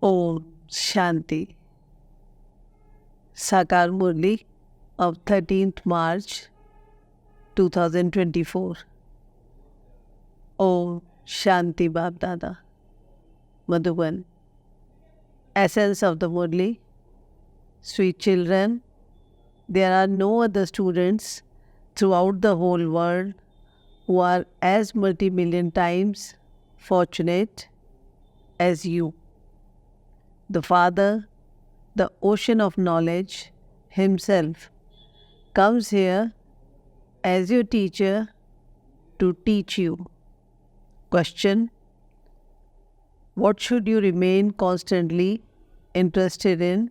Om Shanti. Sakar Murli of 13th March 2024. Om Shanti Bab Dada. Madhuban. Essence of the Murli. Sweet children, there are no other students throughout the whole world who are as multi-million times fortunate as you. The Father, the ocean of knowledge himself, comes here as your teacher to teach you. Question: what should you remain constantly interested in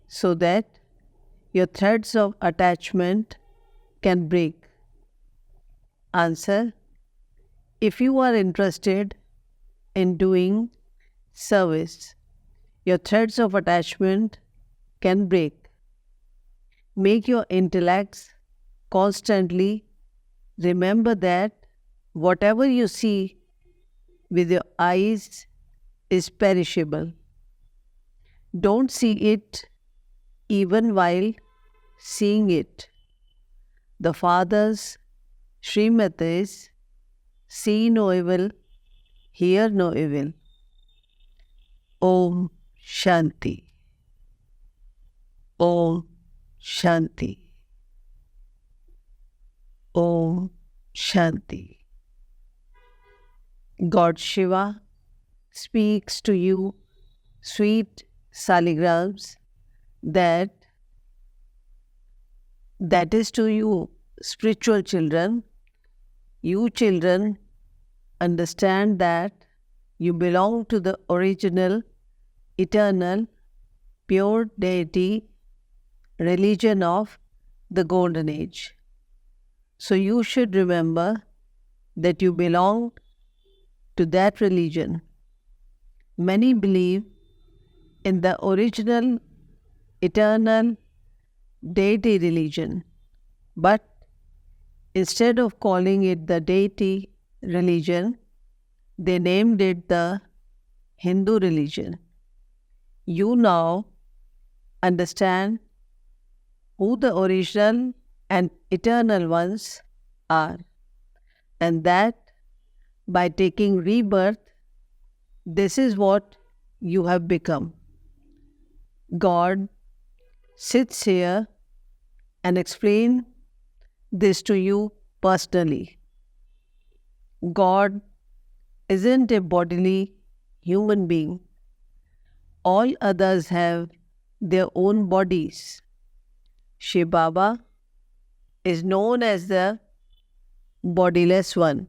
so that your threads of attachment can break? Answer: if you are interested in doing service, your threads of attachment can break. Make your intellects constantly remember that whatever you see with your eyes is perishable. Don't see it even while seeing it. The Father's Srimat is: see no evil, hear no evil. Om Shanti. Om Shanti. Om Shanti. God Shiva speaks to you sweet saligrams that is to you, spiritual children. You children understand that you belong to the original, eternal, pure deity religion of the Golden Age. So you should remember that you belong to that religion. Many believe in the original, eternal deity religion, but instead of calling it the deity religion, they named it the Hindu religion. You now understand who the original and eternal ones are, and that by taking rebirth, this is what you have become. God sits here and explains this to you personally. God isn't a bodily human being. All others have their own bodies. Shiv Baba is known as the bodiless one.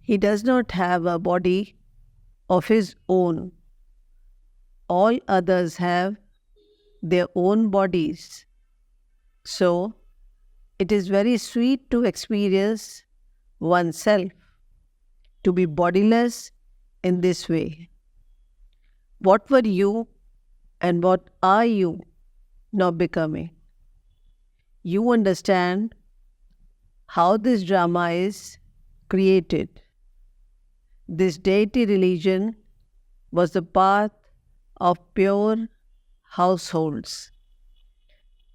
He does not have a body of his own. All others have their own bodies. So, it is very sweet to experience oneself, to be bodiless in this way. What were you and what are you now becoming? You understand how this drama is created. This deity religion was the path of pure households.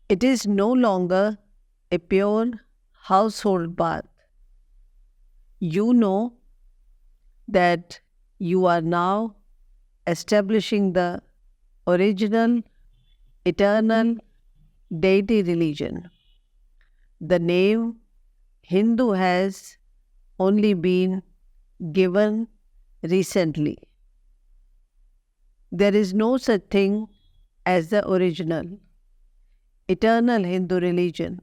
It is no longer a pure household path. You know that you are now establishing the original, eternal deity religion. The name Hindu has only been given recently. There is no such thing as the original, eternal Hindu religion.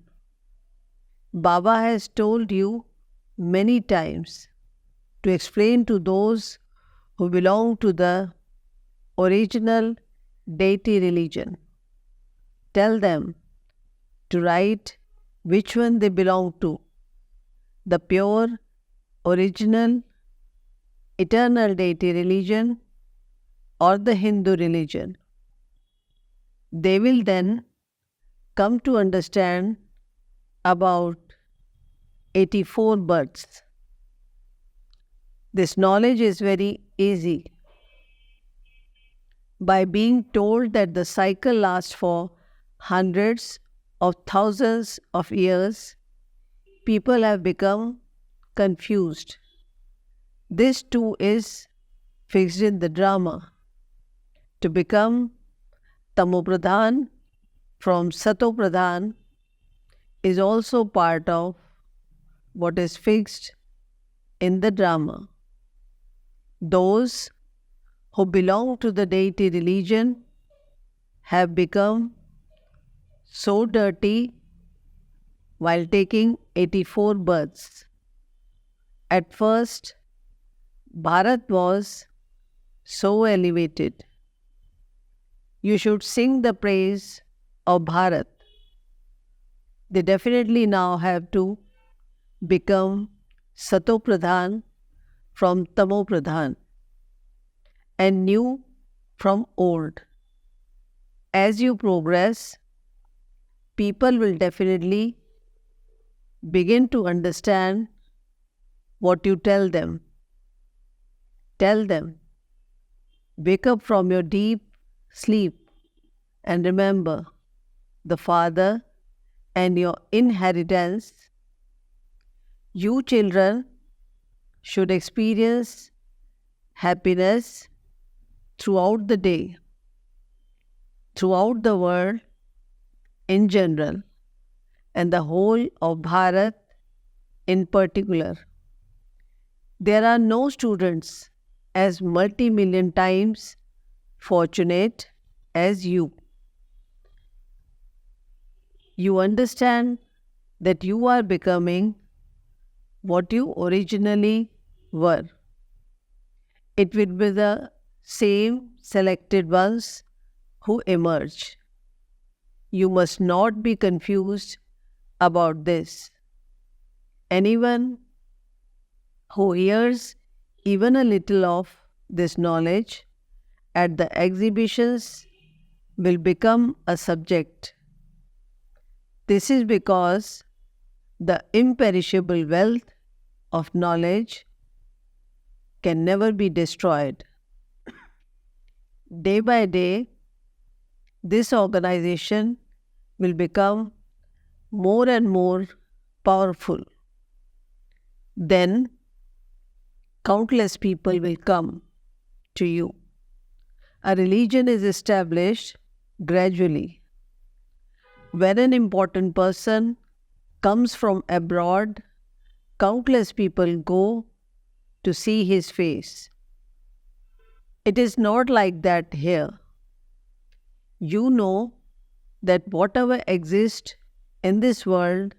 Baba has told you many times to explain to those who belong to the original deity religion. Tell them to write which one they belong to, the pure, original, eternal deity religion or the Hindu religion. They will then come to understand about 84 births. This knowledge is very easy. By being told that the cycle lasts for hundreds of thousands of years, people have become confused. This too is fixed in the drama. To become tamopradhan from satopradhan is also part of what is fixed in the drama. Those who belong to the deity religion have become so dirty while taking 84 births. At first, Bharat was so elevated. You should sing the praise of Bharat. They definitely now have to become Satopradhan from Tamopradhan and new from old. As you progress, people will definitely begin to understand what you tell them. Tell them, wake up from your deep sleep and remember the Father and your inheritance. You children should experience happiness throughout the day, throughout the world in general, and the whole of Bharat in particular. There are no students as multi-million times fortunate as you. You understand that you are becoming what you originally were. It will be the same selected ones who emerge. You must not be confused about this. Anyone who hears even a little of this knowledge at the exhibitions will become a subject. This is because the imperishable wealth of knowledge can never be destroyed. Day by day, this organization will become more and more powerful. Then, countless people will come to you. A religion is established gradually. When an important person comes from abroad, countless people go to see his face. It is not like that here. You know that whatever exists in this world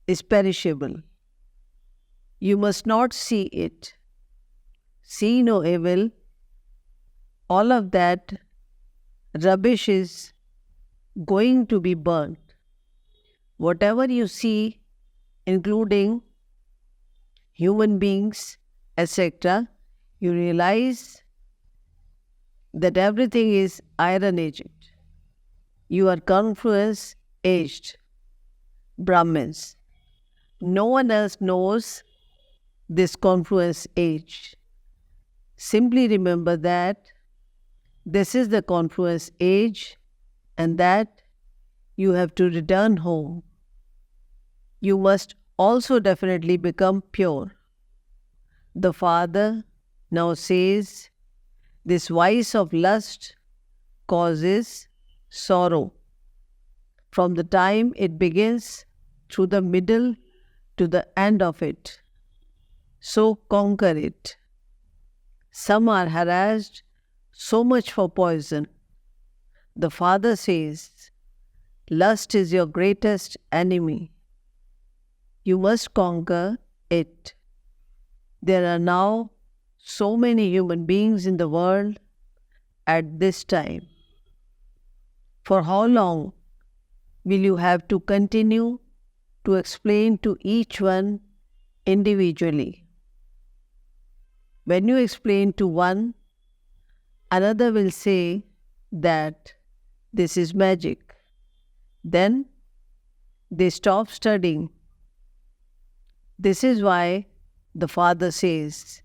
is perishable. You must not see it. See no evil. All of that rubbish is going to be burnt. Whatever you see, including human beings, etc., you realize that everything is iron aged. You are confluence aged Brahmins. No one else knows this confluence age. Simply remember that this is the confluence age and that you have to return home. You must also definitely become pure. The Father now says this vice of lust causes sorrow from the time it begins through the middle to the end of it. So conquer it. Some are harassed so much for poison. The Father says, lust is your greatest enemy. You must conquer it. There are now so many human beings in the world at this time. For how long will you have to continue to explain to each one individually? When you explain to one, another will say that this is magic. Then they stop studying. This is why the Father says,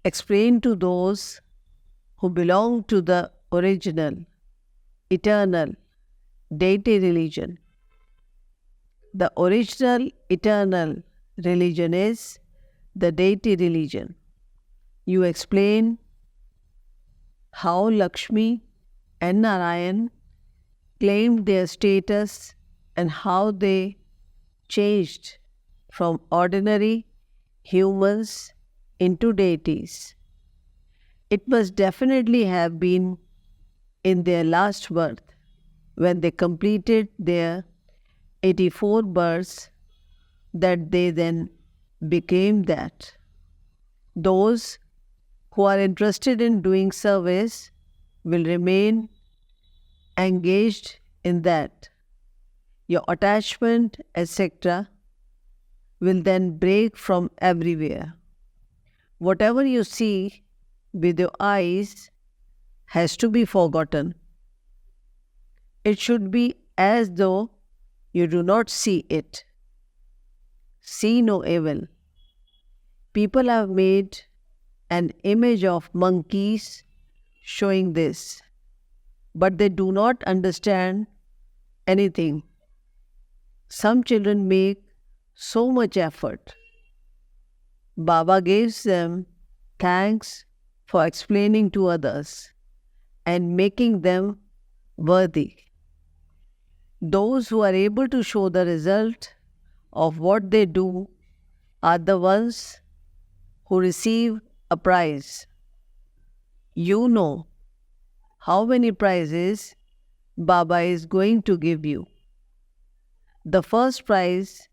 explain to those who belong to the original, eternal, deity religion. The original, eternal religion is the deity religion. You explain how Lakshmi and Narayan claimed their status and how they changed from ordinary humans into deities. It must definitely have been in their last birth when they completed their 84 births that they then became that. Those who are interested in doing service will remain engaged in that. Your attachment, etc., will then break from everywhere. Whatever you see with your eyes has to be forgotten. It should be as though you do not see it. See no evil. People have made an image of monkeys showing this, but they do not understand anything. Some children make so much effort. Baba gives them thanks for explaining to others and making them worthy. Those who are able to show the result of what they do are the ones who receive a prize. You know how many prizes Baba is going to give you. The first prize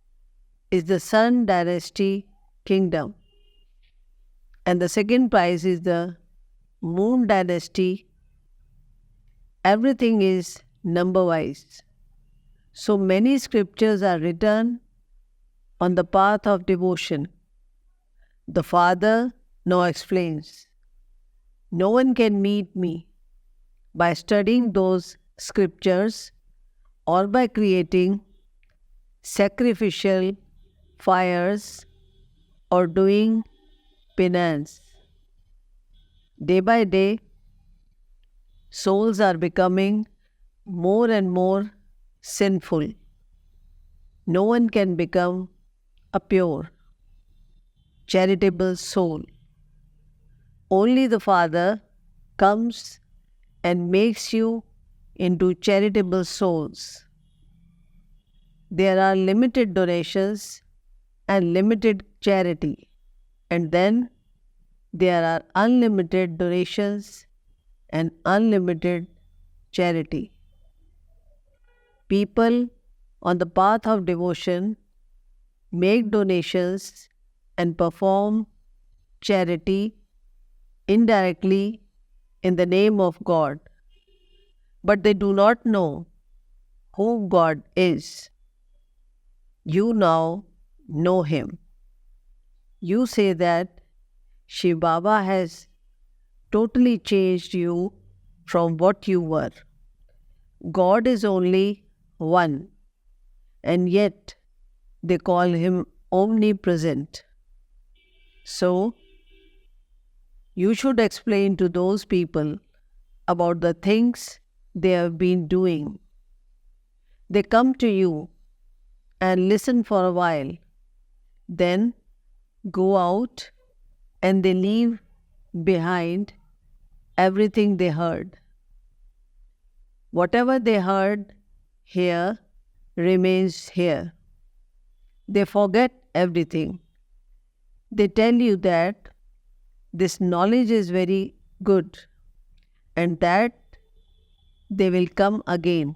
is the Sun Dynasty Kingdom, and the second prize is the Moon Dynasty. Everything is number wise. So many scriptures are written on the path of devotion. The Father now explains, no one can meet me by studying those scriptures or by creating sacrificial fires or doing penance. Day by day, souls are becoming more and more sinful. No one can become a pure, charitable soul. Only the Father comes and makes you into charitable souls. There are limited donations and limited charity, and then there are unlimited donations and unlimited charity. People on the path of devotion make donations and perform charity indirectly in the name of God, but they do not know who God is. You now know Him. You say that Shiv Baba has totally changed you from what you were. God is only one, and yet they call Him omnipresent. So, you should explain to those people about the things they have been doing. They come to you and listen for a while, then go out and they leave behind everything they heard. Whatever they heard here remains here. They forget everything. They tell you that this knowledge is very good and that they will come again.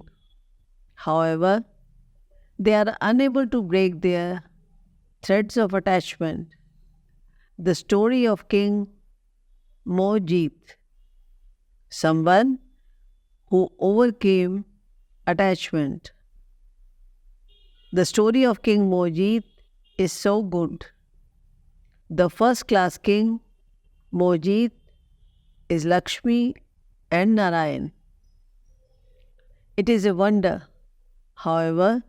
However, they are unable to break their threads of attachment. The story of King Mojit, someone who overcame attachment. The story of King Mojit is so good. The first class king, Mojit, is Lakshmi and Narayan. It is a wonder, however,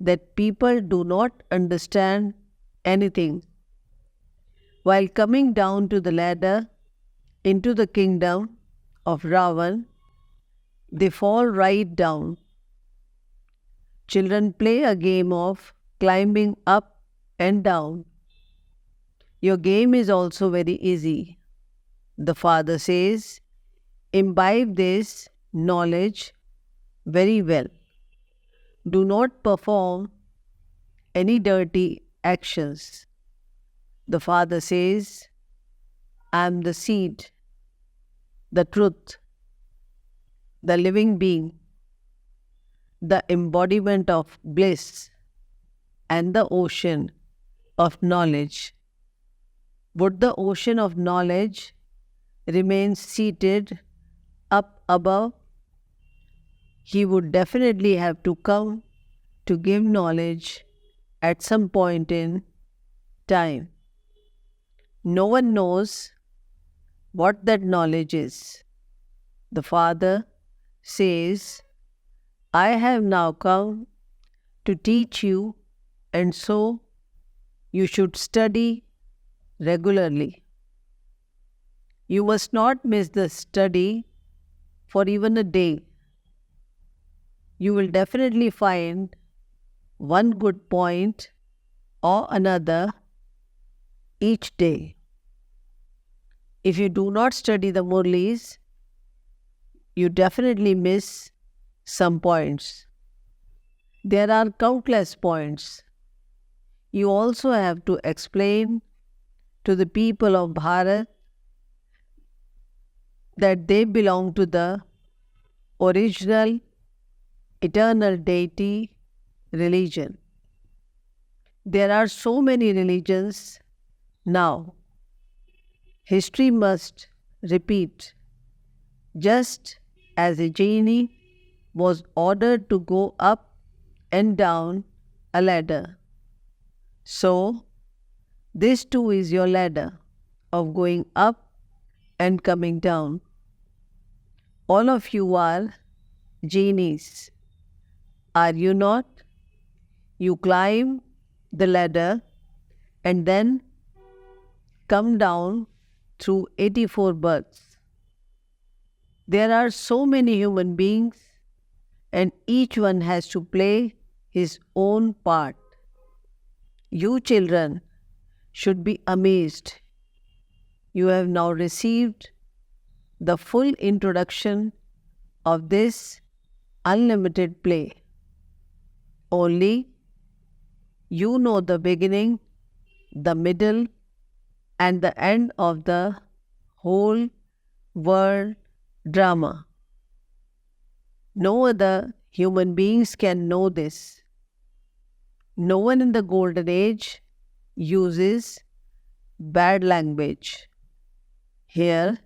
that people do not understand anything. While coming down to the ladder into the kingdom of Ravan, they fall right down. Children play a game of climbing up and down. Your game is also very easy. The father says, imbibe this knowledge very well. Do not perform any dirty actions. The father says, I am the seed, the truth, the living being, the embodiment of bliss, and the ocean of knowledge. Would the ocean of knowledge remain seated up above? He would definitely have to come to give knowledge at some point in time. No one knows what that knowledge is. The Father says, I have now come to teach you, and so you should study regularly. You must not miss the study for even a day. You will definitely find one good point or another each day. If you do not study the murlis, you definitely miss some points. There are countless points. You also have to explain to the people of Bharat that they belong to the original eternal deity religion. There are so many religions now. History must repeat. Just as a genie was ordered to go up and down a ladder, so this too is your ladder of going up and coming down. All of you are genies, are you not? You climb the ladder and then come down through 84 births. There are so many human beings, and each one has to play his own part. You children should be amazed. You have now received the full introduction of this unlimited play. Only you know the beginning, the middle, and the end of the whole world drama. No other human beings can know this. No one in the golden age uses bad language. Here,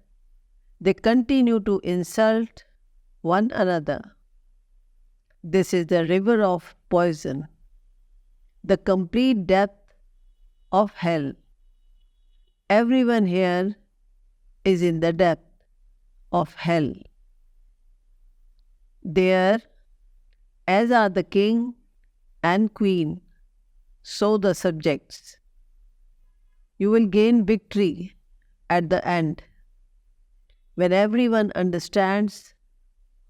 they continue to insult one another. This is the river of poison, the complete depth of hell. Everyone here is in the depth of hell. There, as are the king and queen, so the subjects. You will gain victory at the end when everyone understands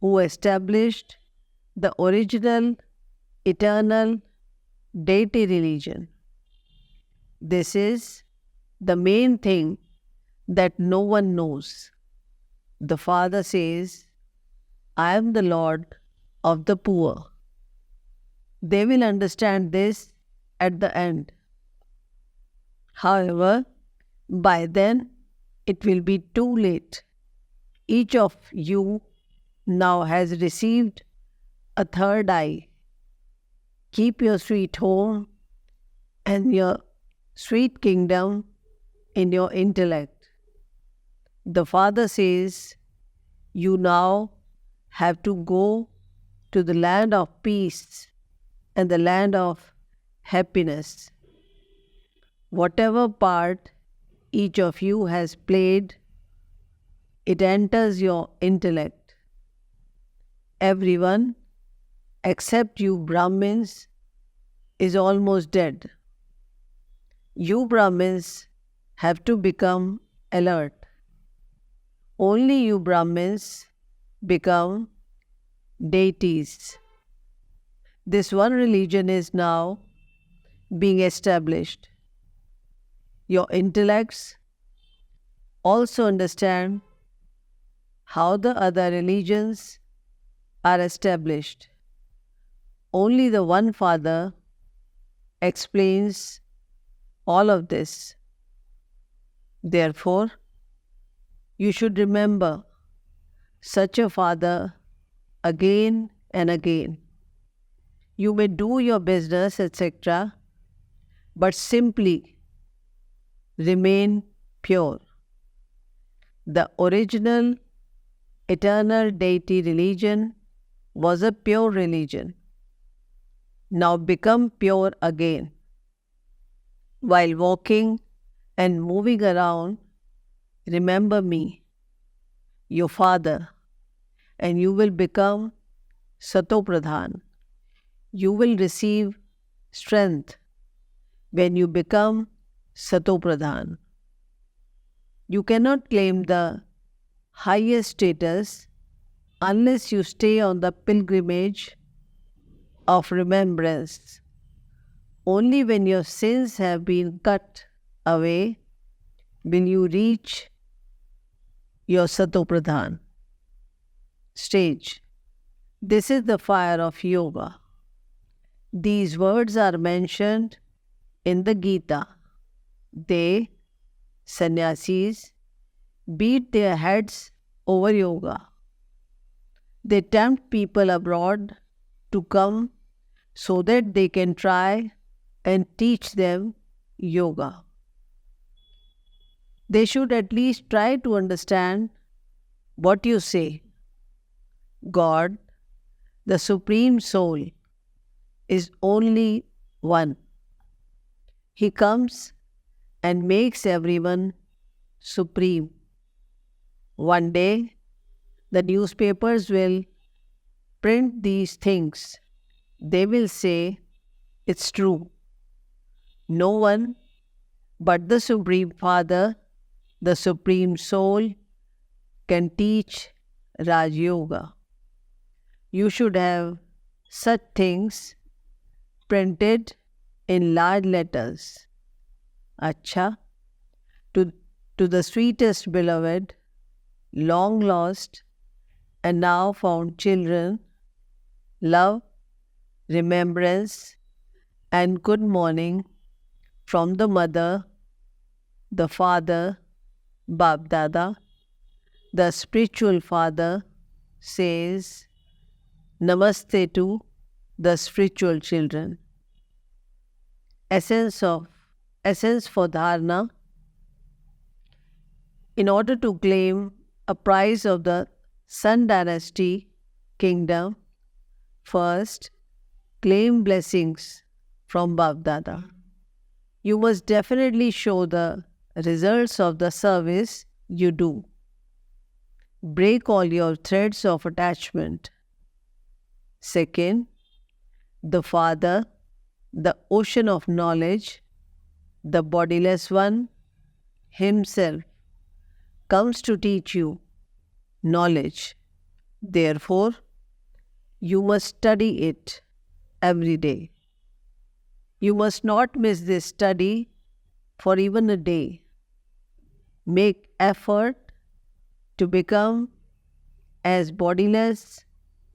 who established the original, eternal deity religion. This is the main thing that no one knows. The Father says, I am the Lord of the poor. They will understand this at the end. However, by then it will be too late. Each of you now has received a third eye. Keep your sweet home and your sweet kingdom in your intellect. The Father says, you now have to go to the land of peace and the land of happiness. Whatever part each of you has played, it enters your intellect. Everyone, except you Brahmins, is almost dead. You Brahmins have to become alert. Only you Brahmins become deities. This one religion is now being established. Your intellects also understand how the other religions are established. Only the one Father explains all of this. Therefore, you should remember such a Father again and again. You may do your business, etc., but simply remain pure. The original eternal deity religion was a pure religion. Now become pure again. While walking and moving around, remember me, your Father, and you will become Satopradhan. You will receive strength when you become Satopradhan. You cannot claim the highest status unless you stay on the pilgrimage of remembrance. Only when your sins have been cut away will you reach your Satopradhan stage. This is the fire of yoga. These words are mentioned in the Gita. They, sannyasis, beat their heads over yoga. They tempt people abroad to come so that they can try and teach them yoga. They should at least try to understand what you say. God, the Supreme Soul, is only one. He comes and makes everyone supreme. One day, the newspapers will print these things. They will say, it's true. No one but the Supreme Father, the Supreme Soul, can teach Raj Yoga. You should have such things printed in large letters. Acha, to the sweetest beloved, long lost and now found children, love, remembrance, and good morning from the mother, the father, Bab Dada. The spiritual father says Namaste to the spiritual children. Essence for dharana. In order to claim a prize of the Sun Dynasty kingdom, first claim blessings from Bab Dada. You must definitely show the results of the service you do. Break all your threads of attachment. Second, the Father, the ocean of knowledge, the bodiless one, himself, comes to teach you knowledge. Therefore, you must study it every day. You must not miss this study for even a day. Make effort to become as bodiless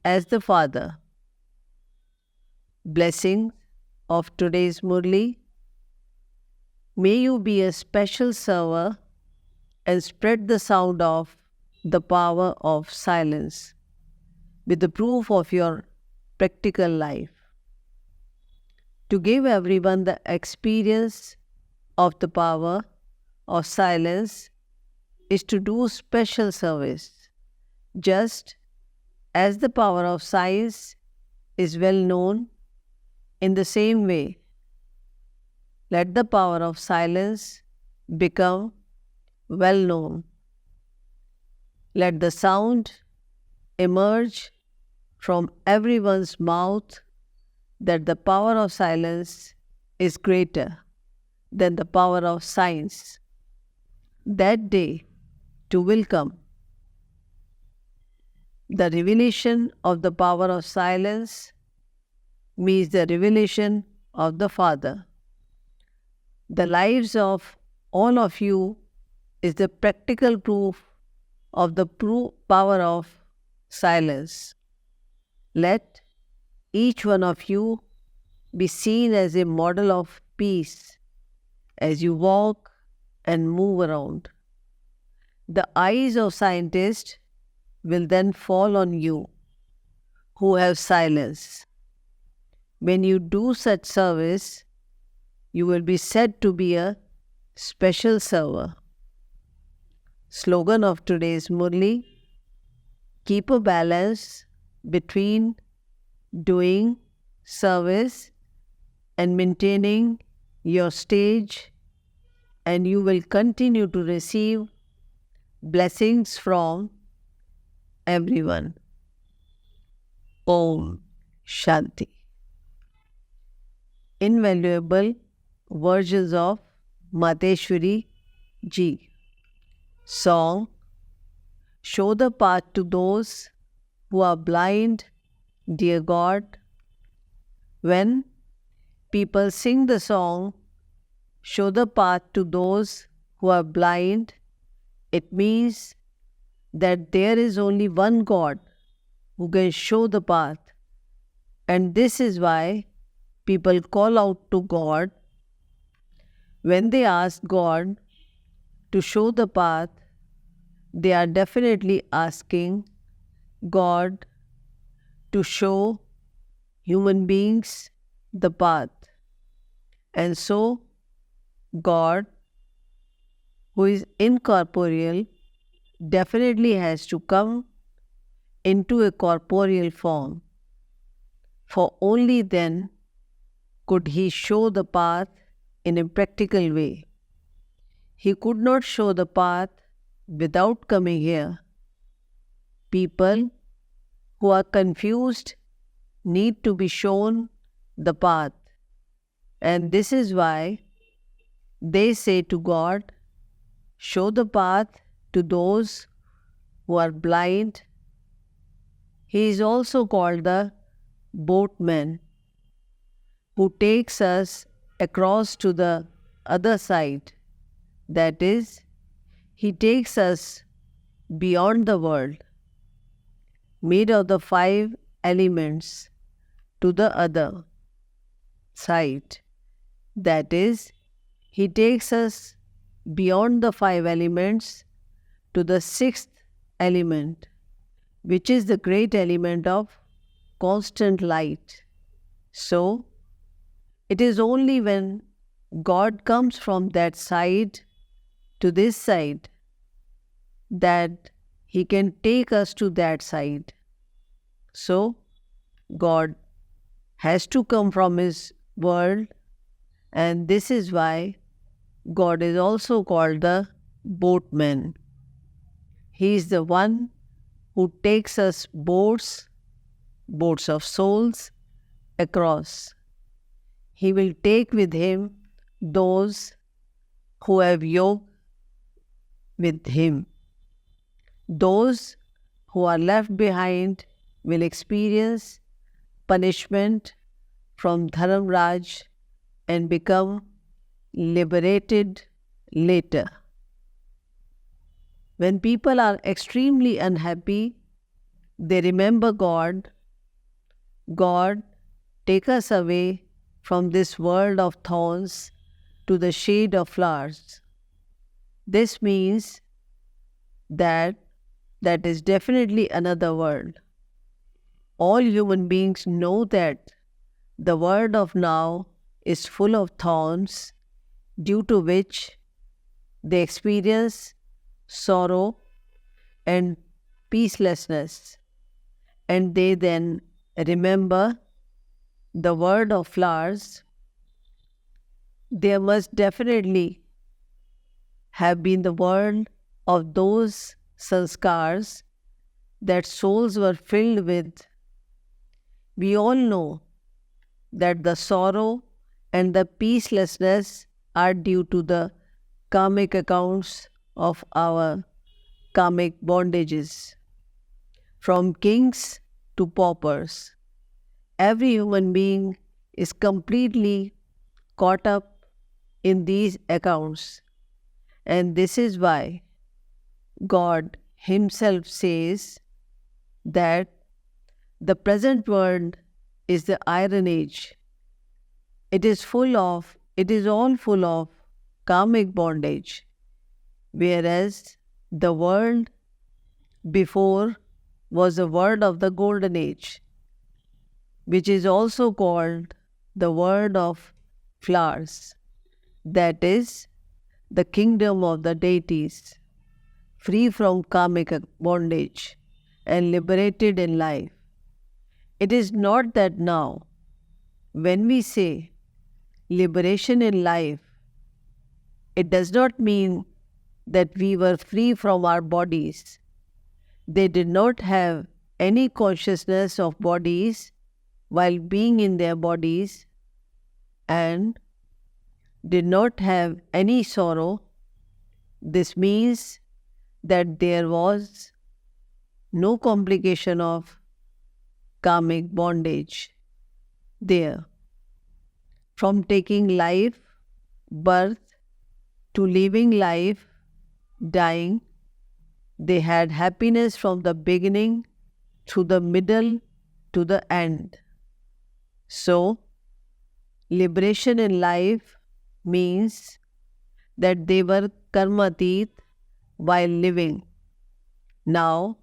as the Father. Blessings of today's Murli. May you be a special server and spread the sound of the power of silence with the proof of your practical life. To give everyone the experience of the power of silence is to do special service, just as the power of science is well known. In the same way, let the power of silence become well known. Let the sound emerge from everyone's mouth that the power of silence is greater than the power of science. That day too will come. The revelation of the power of silence means the revelation of the Father. The lives of all of you is the practical proof of the power of silence. Let each one of you be seen as a model of peace as you walk and move around. The eyes of scientists will then fall on you who have silence. When you do such service, you will be said to be a special server. Slogan of today's Murli: keep a balance between doing service and maintaining your stage, and you will continue to receive blessings from everyone. Om Shanti. Invaluable versions of Mateshwari Ji. Song: show the path to those who are blind, dear God. When people sing the song, show the path to those who are blind, it means that there is only one God who can show the path. And this is why people call out to God. When they ask God to show the path, they are definitely asking God to show human beings the path. And so, God, who is incorporeal, definitely has to come into a corporeal form, for only then could He show the path in a practical way. He could not show the path without coming here. People who are confused need to be shown the path, and this is why they say to God, show the path to those who are blind. He is also called the boatman, who takes us across to the other side. That is, He takes us beyond the world, made of the 5 elements, to the other side. That is, He takes us beyond the 5 elements to the 6th element, which is the great element of constant light. So, it is only when God comes from that side to this side that He can take us to that side. So, God has to come from His world, and this is why God is also called the boatman. He is the one who takes us boats of souls, across. He will take with Him those who have yoga with Him. Those who are left behind will experience punishment from Dharamraj and become liberated later. When people are extremely unhappy, they remember God. God, take us away from this world of thorns to the shade of flowers. This means that is definitely another world. All human beings know that the world of now is full of thorns, due to which they experience sorrow and peacelessness, and they then remember the world of flowers. There must definitely have been the world of those sanskars that souls were filled with. We all know that the sorrow and the peacelessness are due to the karmic accounts of our karmic bondages. from kings to paupers. Every human being is completely caught up in these accounts, and this is why God Himself says that the present world is the Iron Age. It is all full of karmic bondage, whereas the world before was the world of the Golden Age, which is also called the world of flowers, that is, the kingdom of the deities, free from karmic bondage and liberated in life. It is not that now, when we say liberation in life, it does not mean that we were free from our bodies. They did not have any consciousness of bodies while being in their bodies and did not have any sorrow. This means that there was no complication of karmic bondage there. From taking life, birth, to living life, dying, they had happiness from the beginning through the middle to the end. So, liberation in life means that they were karmatit while living. Now,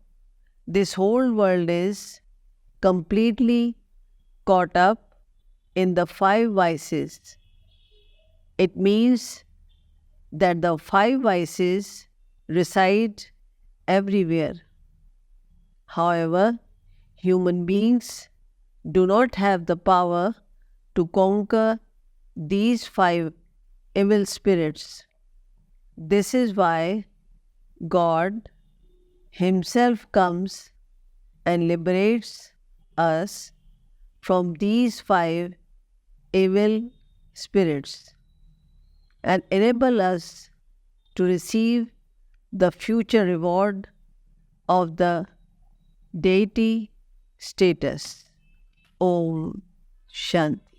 this whole world is completely caught up in the five vices. It means that the five vices reside everywhere. However, human beings do not have the power to conquer these five evil spirits. This is why God Himself comes and liberates us from these five evil spirits and enable us to receive the future reward of the deity status. Om Shanti.